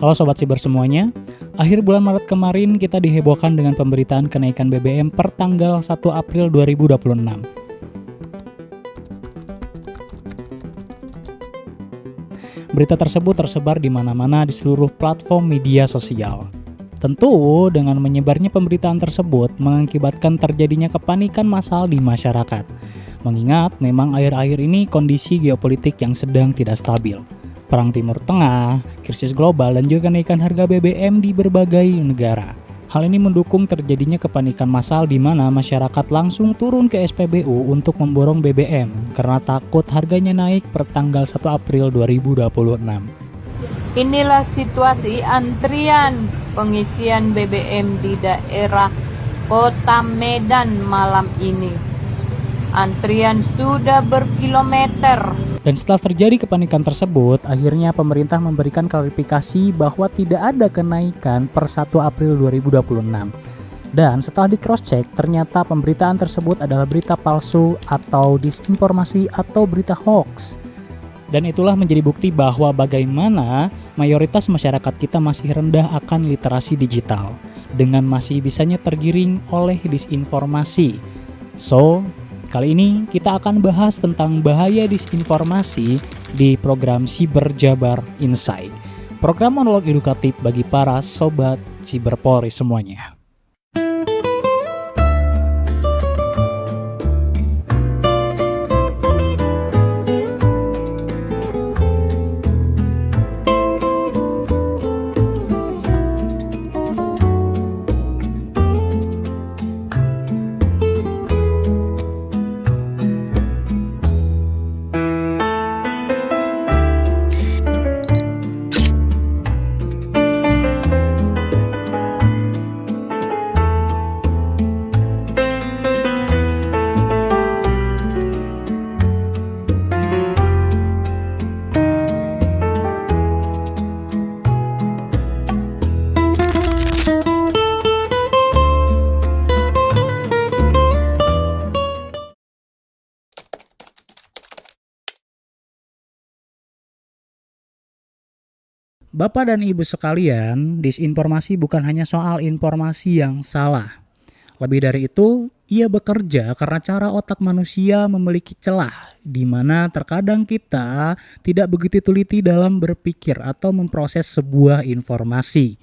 Halo Sobat Siber semuanya, akhir bulan Maret kemarin kita dihebohkan dengan pemberitaan kenaikan BBM per tanggal 1 April 2026. Berita tersebut tersebar di mana-mana di seluruh platform media sosial. Tentu dengan menyebarnya pemberitaan tersebut mengakibatkan terjadinya kepanikan massal di masyarakat. Mengingat memang akhir-akhir ini kondisi geopolitik yang sedang tidak stabil. Perang Timur Tengah, krisis global, dan juga kenaikan harga BBM di berbagai negara. Hal ini mendukung terjadinya kepanikan massal di mana masyarakat langsung turun ke SPBU untuk memborong BBM karena takut harganya naik per tanggal 1 April 2026. Inilah situasi antrian pengisian BBM di daerah Kota Medan malam ini. Antrian sudah berkilometer. Dan setelah terjadi kepanikan tersebut, akhirnya pemerintah memberikan klarifikasi bahwa tidak ada kenaikan per 1 April 2026. Dan setelah di cross check, ternyata pemberitaan tersebut adalah berita palsu atau disinformasi atau berita hoax. Dan itulah menjadi bukti bahwa bagaimana mayoritas masyarakat kita masih rendah akan literasi digital, dengan masih bisanya tergiring oleh disinformasi. So, kali ini kita akan bahas tentang bahaya disinformasi di program Siber Jabar Insight. Program monolog edukatif bagi para sobat Siber Polri semuanya. Bapak dan Ibu sekalian, disinformasi bukan hanya soal informasi yang salah. Lebih dari itu, ia bekerja karena cara otak manusia memiliki celah, di mana terkadang kita tidak begitu teliti dalam berpikir atau memproses sebuah informasi.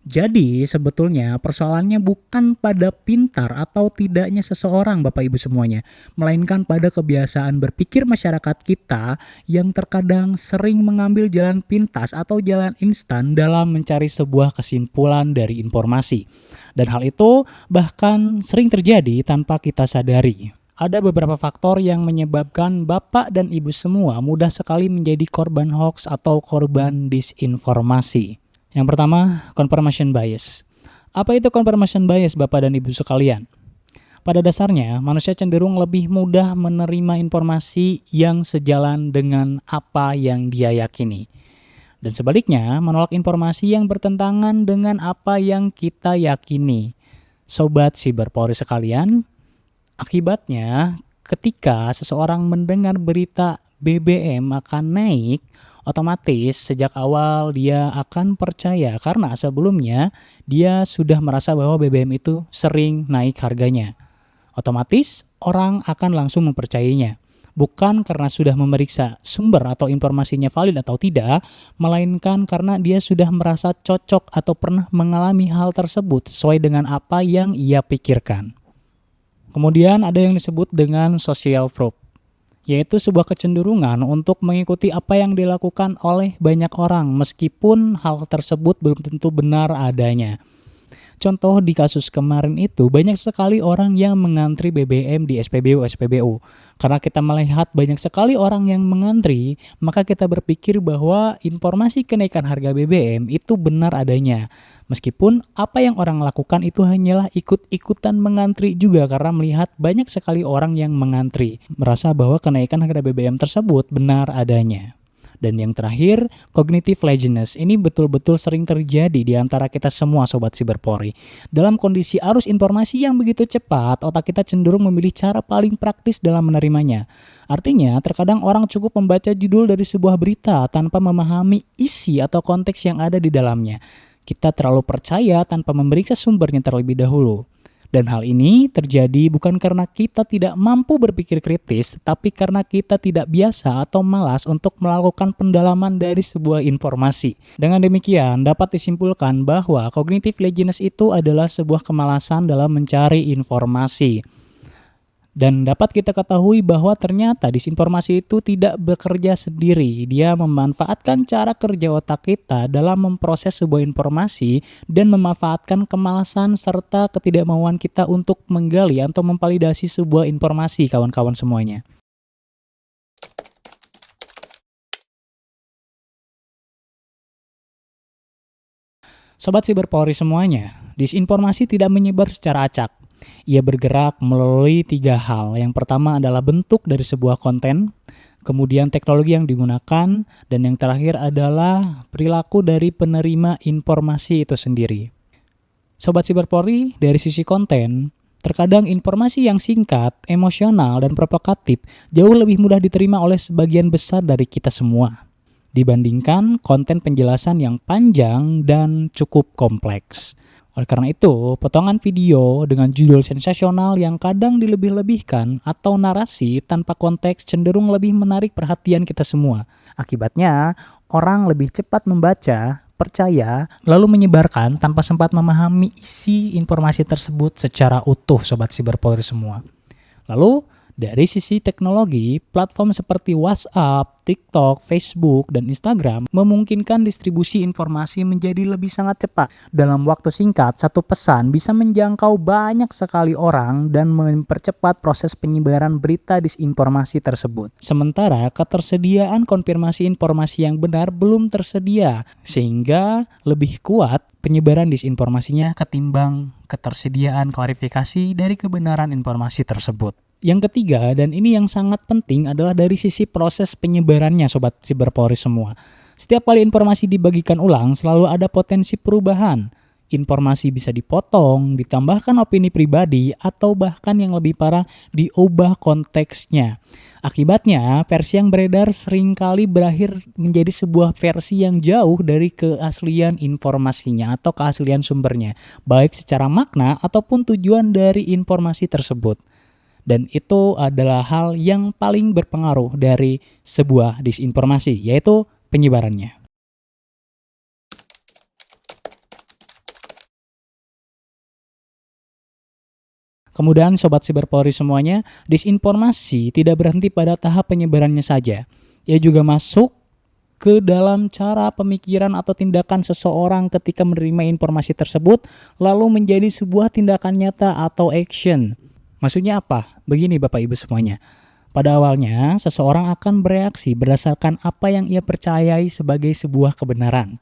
Jadi sebetulnya persoalannya bukan pada pintar atau tidaknya seseorang Bapak Ibu semuanya, melainkan pada kebiasaan berpikir masyarakat kita yang terkadang sering mengambil jalan pintas atau jalan instan dalam mencari sebuah kesimpulan dari informasi. Dan hal itu bahkan sering terjadi tanpa kita sadari. Ada beberapa faktor yang menyebabkan Bapak dan Ibu semua mudah sekali menjadi korban hoax atau korban disinformasi. Yang pertama, confirmation bias. Apa itu confirmation bias Bapak dan Ibu sekalian? Pada dasarnya, manusia cenderung lebih mudah menerima informasi yang sejalan dengan apa yang dia yakini. Dan sebaliknya, menolak informasi yang bertentangan dengan apa yang kita yakini. Sobat Siber Polri sekalian, akibatnya ketika seseorang mendengar berita BBM akan naik, otomatis sejak awal dia akan percaya karena sebelumnya dia sudah merasa bahwa BBM itu sering naik harganya. Otomatis orang akan langsung mempercayainya. Bukan karena sudah memeriksa sumber atau informasinya valid atau tidak, melainkan karena dia sudah merasa cocok atau pernah mengalami hal tersebut sesuai dengan apa yang ia pikirkan. Kemudian ada yang disebut dengan social proof, yaitu sebuah kecenderungan untuk mengikuti apa yang dilakukan oleh banyak orang meskipun hal tersebut belum tentu benar adanya. Contoh di kasus kemarin itu banyak sekali orang yang mengantri BBM di SPBU. Karena kita melihat banyak sekali orang yang mengantri, maka kita berpikir bahwa informasi kenaikan harga BBM itu benar adanya. Meskipun apa yang orang lakukan itu hanyalah ikut-ikutan mengantri juga karena melihat banyak sekali orang yang mengantri, merasa bahwa kenaikan harga BBM tersebut benar adanya. Dan yang terakhir, cognitive laziness. Ini betul-betul sering terjadi di antara kita semua Sobat Siberpori. Dalam kondisi arus informasi yang begitu cepat, otak kita cenderung memilih cara paling praktis dalam menerimanya. Artinya, terkadang orang cukup membaca judul dari sebuah berita tanpa memahami isi atau konteks yang ada di dalamnya. Kita terlalu percaya tanpa memeriksa sumbernya terlebih dahulu. Dan hal ini terjadi bukan karena kita tidak mampu berpikir kritis, tetapi karena kita tidak biasa atau malas untuk melakukan pendalaman dari sebuah informasi. Dengan demikian, dapat disimpulkan bahwa cognitive laziness itu adalah sebuah kemalasan dalam mencari informasi. Dan dapat kita ketahui bahwa ternyata disinformasi itu tidak bekerja sendiri. Dia memanfaatkan cara kerja otak kita dalam memproses sebuah informasi dan memanfaatkan kemalasan serta ketidakmauan kita untuk menggali atau memvalidasi sebuah informasi, kawan-kawan semuanya. Sobat Siberpori semuanya, disinformasi tidak menyebar secara acak. Ia bergerak melalui 3 hal. Yang pertama adalah bentuk dari sebuah konten, kemudian teknologi yang digunakan, dan yang terakhir adalah perilaku dari penerima informasi itu sendiri. Sobat Siberpori, dari sisi konten, terkadang informasi yang singkat, emosional, dan provokatif jauh lebih mudah diterima oleh sebagian besar dari kita semua dibandingkan konten penjelasan yang panjang dan cukup kompleks. Oleh karena itu, potongan video dengan judul sensasional yang kadang dilebih-lebihkan atau narasi tanpa konteks cenderung lebih menarik perhatian kita semua. Akibatnya, orang lebih cepat membaca, percaya, lalu menyebarkan tanpa sempat memahami isi informasi tersebut secara utuh, Sobat Siberpori semua. Lalu, dari sisi teknologi, platform seperti WhatsApp, TikTok, Facebook, dan Instagram memungkinkan distribusi informasi menjadi lebih sangat cepat. Dalam waktu singkat, satu pesan bisa menjangkau banyak sekali orang dan mempercepat proses penyebaran berita disinformasi tersebut. Sementara ketersediaan konfirmasi informasi yang benar belum tersedia, sehingga lebih kuat penyebaran disinformasinya ketimbang ketersediaan klarifikasi dari kebenaran informasi tersebut. Yang ketiga, dan ini yang sangat penting, adalah dari sisi proses penyebarannya, Sobat Siberpori semua. Setiap kali informasi dibagikan ulang, selalu ada potensi perubahan. Informasi bisa dipotong, ditambahkan opini pribadi, atau bahkan yang lebih parah, diubah konteksnya. Akibatnya, versi yang beredar seringkali berakhir menjadi sebuah versi yang jauh dari keaslian informasinya atau keaslian sumbernya, baik secara makna ataupun tujuan dari informasi tersebut. Dan itu adalah hal yang paling berpengaruh dari sebuah disinformasi, yaitu penyebarannya. Kemudian Sobat Siberpori semuanya, disinformasi tidak berhenti pada tahap penyebarannya saja. Ia juga masuk ke dalam cara pemikiran atau tindakan seseorang ketika menerima informasi tersebut, lalu menjadi sebuah tindakan nyata atau action. Maksudnya apa? Begini Bapak Ibu semuanya. Pada awalnya, seseorang akan bereaksi berdasarkan apa yang ia percayai sebagai sebuah kebenaran.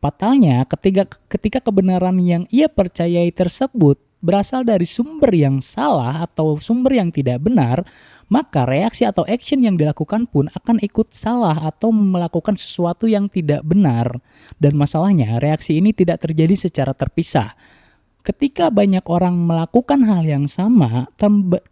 Fatalnya, ketika kebenaran yang ia percayai tersebut berasal dari sumber yang salah atau sumber yang tidak benar, maka reaksi atau action yang dilakukan pun akan ikut salah atau melakukan sesuatu yang tidak benar. Dan masalahnya, reaksi ini tidak terjadi secara terpisah. Ketika banyak orang melakukan hal yang sama,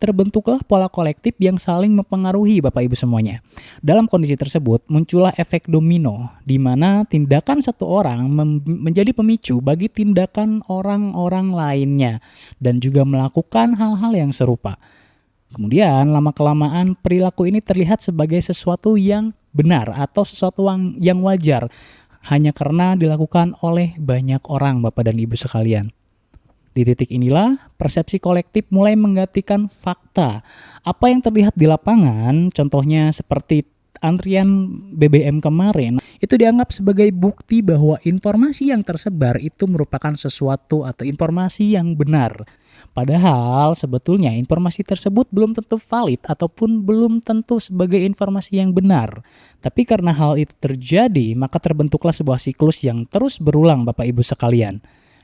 terbentuklah pola kolektif yang saling mempengaruhi Bapak Ibu semuanya. Dalam kondisi tersebut, muncullah efek domino, di mana tindakan satu orang menjadi pemicu bagi tindakan orang-orang lainnya, dan juga melakukan hal-hal yang serupa. Kemudian, lama-kelamaan perilaku ini terlihat sebagai sesuatu yang benar atau sesuatu yang wajar, hanya karena dilakukan oleh banyak orang Bapak dan Ibu sekalian. Di titik inilah, persepsi kolektif mulai menggantikan fakta. Apa yang terlihat di lapangan, contohnya seperti antrian BBM kemarin, itu dianggap sebagai bukti bahwa informasi yang tersebar itu merupakan sesuatu atau informasi yang benar. Padahal sebetulnya informasi tersebut belum tentu valid ataupun belum tentu sebagai informasi yang benar. Tapi karena hal itu terjadi, maka terbentuklah sebuah siklus yang terus berulang Bapak Ibu sekalian.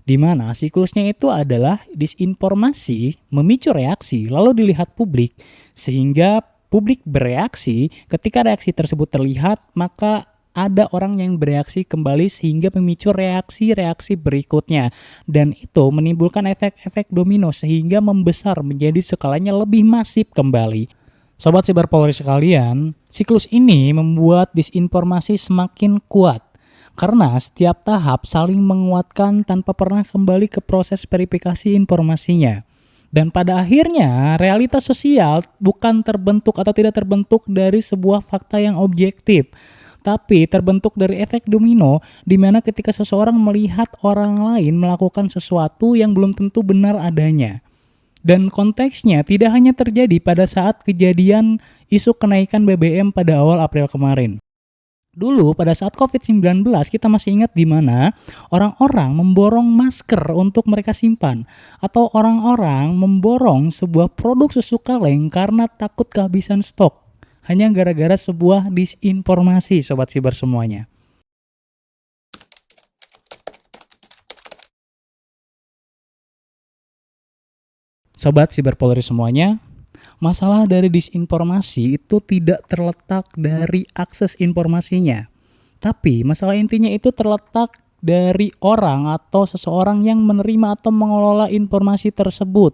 Di mana siklusnya itu adalah disinformasi memicu reaksi lalu dilihat publik, sehingga publik bereaksi. Ketika reaksi tersebut terlihat, maka ada orang yang bereaksi kembali sehingga memicu reaksi-reaksi berikutnya. Dan itu menimbulkan efek-efek domino sehingga membesar menjadi skalanya lebih masif kembali. Sobat Siber Polri sekalian, siklus ini membuat disinformasi semakin kuat. Karena setiap tahap saling menguatkan tanpa pernah kembali ke proses verifikasi informasinya. Dan pada akhirnya, realitas sosial bukan terbentuk atau tidak terbentuk dari sebuah fakta yang objektif, tapi terbentuk dari efek domino di mana ketika seseorang melihat orang lain melakukan sesuatu yang belum tentu benar adanya. Dan konteksnya tidak hanya terjadi pada saat kejadian isu kenaikan BBM pada awal April kemarin. Dulu pada saat COVID-19 kita masih ingat di mana orang-orang memborong masker untuk mereka simpan, atau orang-orang memborong sebuah produk susu kaleng karena takut kehabisan stok hanya gara-gara sebuah disinformasi. Sobat Siber semuanya. Sobat Siber Polri semuanya, masalah dari disinformasi itu tidak terletak dari akses informasinya. Tapi masalah intinya itu terletak dari orang atau seseorang yang menerima atau mengelola informasi tersebut.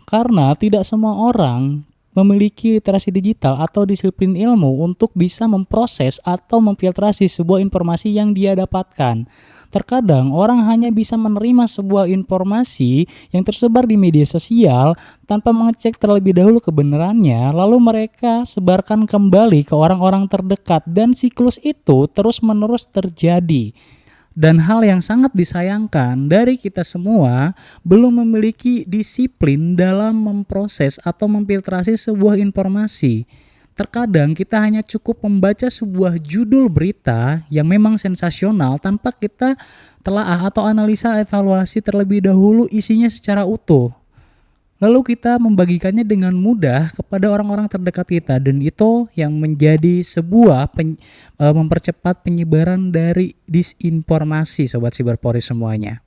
Karena tidak semua orang memiliki literasi digital atau disiplin ilmu untuk bisa memproses atau memfiltrasi sebuah informasi yang dia dapatkan. Terkadang orang hanya bisa menerima sebuah informasi yang tersebar di media sosial tanpa mengecek terlebih dahulu kebenarannya, lalu mereka sebarkan kembali ke orang-orang terdekat dan siklus itu terus-menerus terjadi. Dan hal yang sangat disayangkan dari kita semua belum memiliki disiplin dalam memproses atau memfiltrasi sebuah informasi. Terkadang kita hanya cukup membaca sebuah judul berita yang memang sensasional tanpa kita telaah atau analisa evaluasi terlebih dahulu isinya secara utuh. Lalu kita membagikannya dengan mudah kepada orang-orang terdekat kita, dan itu yang menjadi sebuah mempercepat penyebaran dari disinformasi, Sobat Siber Polri semuanya.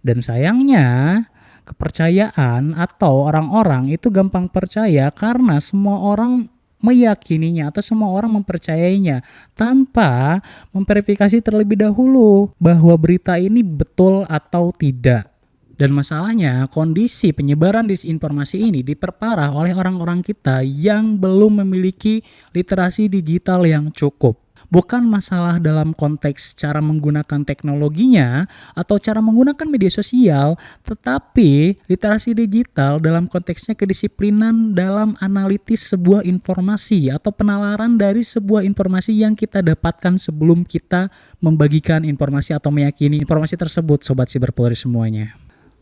Dan sayangnya kepercayaan atau orang-orang itu gampang percaya karena semua orang meyakininya atau semua orang mempercayainya tanpa memverifikasi terlebih dahulu bahwa berita ini betul atau tidak. Dan masalahnya, kondisi penyebaran disinformasi ini diperparah oleh orang-orang kita yang belum memiliki literasi digital yang cukup. Bukan masalah dalam konteks cara menggunakan teknologinya atau cara menggunakan media sosial, tetapi literasi digital dalam konteksnya kedisiplinan dalam analitis sebuah informasi atau penalaran dari sebuah informasi yang kita dapatkan sebelum kita membagikan informasi atau meyakini informasi tersebut, Sobat Siber Polri semuanya.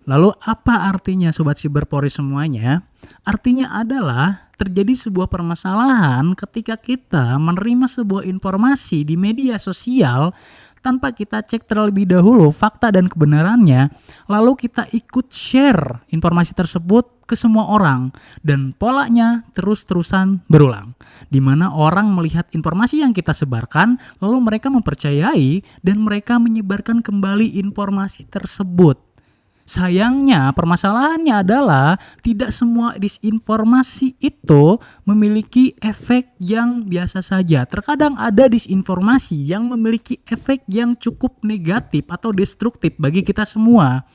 Lalu apa artinya Sobat Siber Polri semuanya? Artinya adalah terjadi sebuah permasalahan ketika kita menerima sebuah informasi di media sosial tanpa kita cek terlebih dahulu fakta dan kebenarannya, lalu kita ikut share informasi tersebut ke semua orang dan polanya terus-terusan berulang. Di mana orang melihat informasi yang kita sebarkan, lalu mereka mempercayai dan mereka menyebarkan kembali informasi tersebut. Sayangnya permasalahannya adalah tidak semua disinformasi itu memiliki efek yang biasa saja. Terkadang ada disinformasi yang memiliki efek yang cukup negatif atau destruktif bagi kita semua.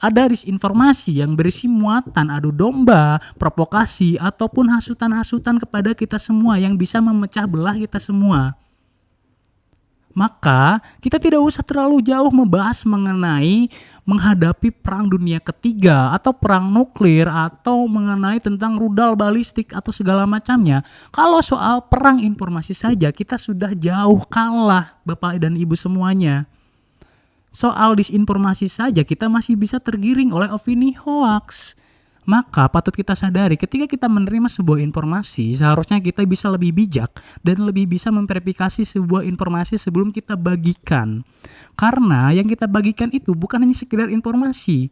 Ada disinformasi yang berisi muatan adu domba, provokasi, ataupun hasutan-hasutan kepada kita semua yang bisa memecah belah kita semua. Maka kita tidak usah terlalu jauh membahas mengenai menghadapi perang dunia ketiga atau perang nuklir atau mengenai tentang rudal balistik atau segala macamnya. Kalau soal perang informasi saja kita sudah jauh kalah, Bapak dan Ibu semuanya. Soal disinformasi saja kita masih bisa tergiring oleh opini hoax. Maka patut kita sadari ketika kita menerima sebuah informasi, seharusnya kita bisa lebih bijak dan lebih bisa memverifikasi sebuah informasi sebelum kita bagikan. Karena yang kita bagikan itu bukan hanya sekedar informasi.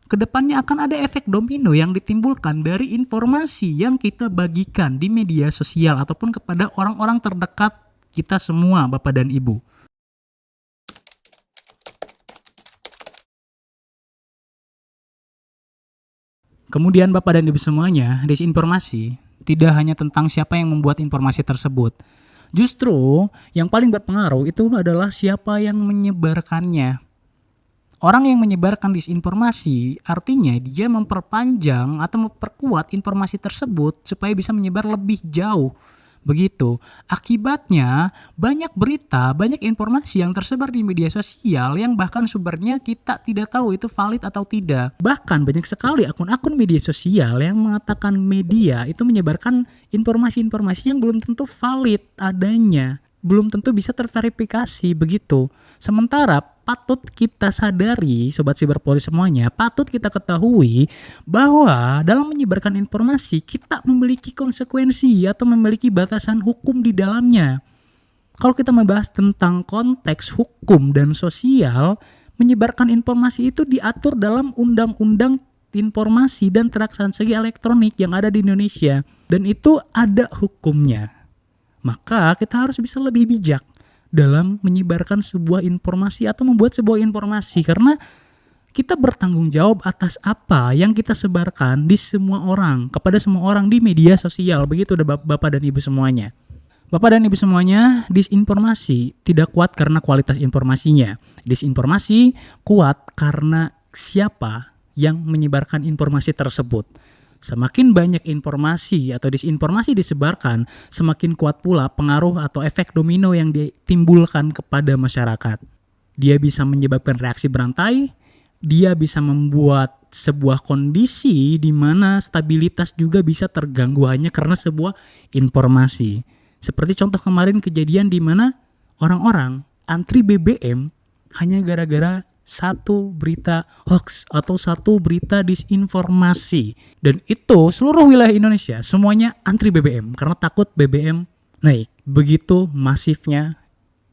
Kedepannya akan ada efek domino yang ditimbulkan dari informasi yang kita bagikan di media sosial ataupun kepada orang-orang terdekat kita semua, Bapak dan Ibu. Kemudian Bapak dan Ibu semuanya, disinformasi tidak hanya tentang siapa yang membuat informasi tersebut, Justru yang paling berpengaruh itu adalah siapa yang menyebarkannya. Orang yang menyebarkan disinformasi artinya dia memperpanjang atau memperkuat informasi tersebut supaya bisa menyebar lebih jauh. Begitu. Akibatnya banyak berita, banyak informasi yang tersebar di media sosial yang bahkan sumbernya kita tidak tahu itu valid atau tidak. Bahkan banyak sekali akun-akun media sosial yang mengatakan media itu menyebarkan informasi-informasi yang belum tentu valid adanya. Belum tentu bisa terverifikasi begitu. Sementara patut kita sadari, Sobat Siberpoli semuanya, patut kita ketahui bahwa dalam menyebarkan informasi kita memiliki konsekuensi atau memiliki batasan hukum di dalamnya. Kalau kita membahas tentang konteks hukum dan sosial, menyebarkan informasi itu diatur dalam Undang-Undang Informasi dan Transaksi Elektronik yang ada di Indonesia. Dan itu ada hukumnya. Maka kita harus bisa lebih bijak dalam menyebarkan sebuah informasi atau membuat sebuah informasi, karena kita bertanggung jawab atas apa yang kita sebarkan di semua orang, kepada semua orang di media sosial. Begitu Bapak dan Ibu semuanya. Bapak dan Ibu semuanya, disinformasi tidak kuat karena kualitas informasinya. Disinformasi kuat karena siapa yang menyebarkan informasi tersebut. Semakin banyak informasi atau disinformasi disebarkan, semakin kuat pula pengaruh atau efek domino yang ditimbulkan kepada masyarakat. Dia bisa menyebabkan reaksi berantai, dia bisa membuat sebuah kondisi di mana stabilitas juga bisa terganggu hanya karena sebuah informasi. Seperti contoh kemarin kejadian di mana orang-orang antri BBM hanya gara-gara satu berita hoax atau satu berita disinformasi. Dan itu seluruh wilayah Indonesia semuanya antri BBM karena takut BBM naik. Begitu masifnya,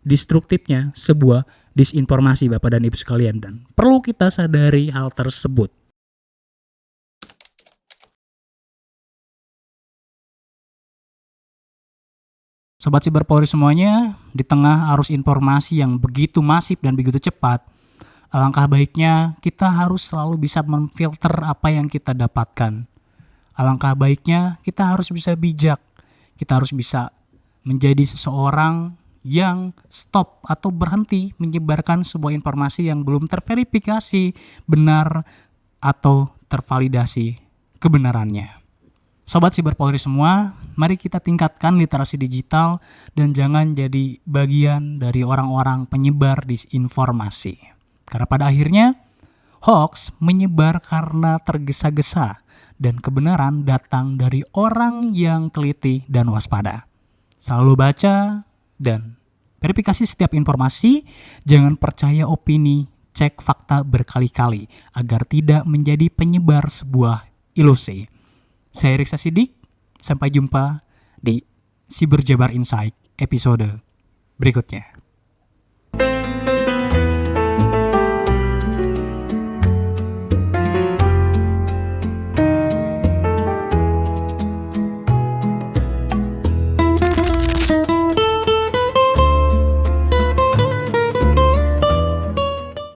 destruktifnya sebuah disinformasi Bapak dan Ibu sekalian, dan perlu kita sadari hal tersebut. Sobat Siberpolri semuanya, di tengah arus informasi yang begitu masif dan begitu cepat, alangkah baiknya kita harus selalu bisa memfilter apa yang kita dapatkan. Alangkah baiknya kita harus bisa bijak. Kita harus bisa menjadi seseorang yang stop atau berhenti menyebarkan sebuah informasi yang belum terverifikasi benar atau tervalidasi kebenarannya. Sobat Siberpolri semua, mari kita tingkatkan literasi digital dan jangan jadi bagian dari orang-orang penyebar disinformasi. Karena pada akhirnya, hoax menyebar karena tergesa-gesa dan kebenaran datang dari orang yang teliti dan waspada. Selalu baca dan verifikasi setiap informasi, jangan percaya opini, cek fakta berkali-kali agar tidak menjadi penyebar sebuah ilusi. Saya Riksa Sidik, sampai jumpa di Siberjabar Insight episode berikutnya.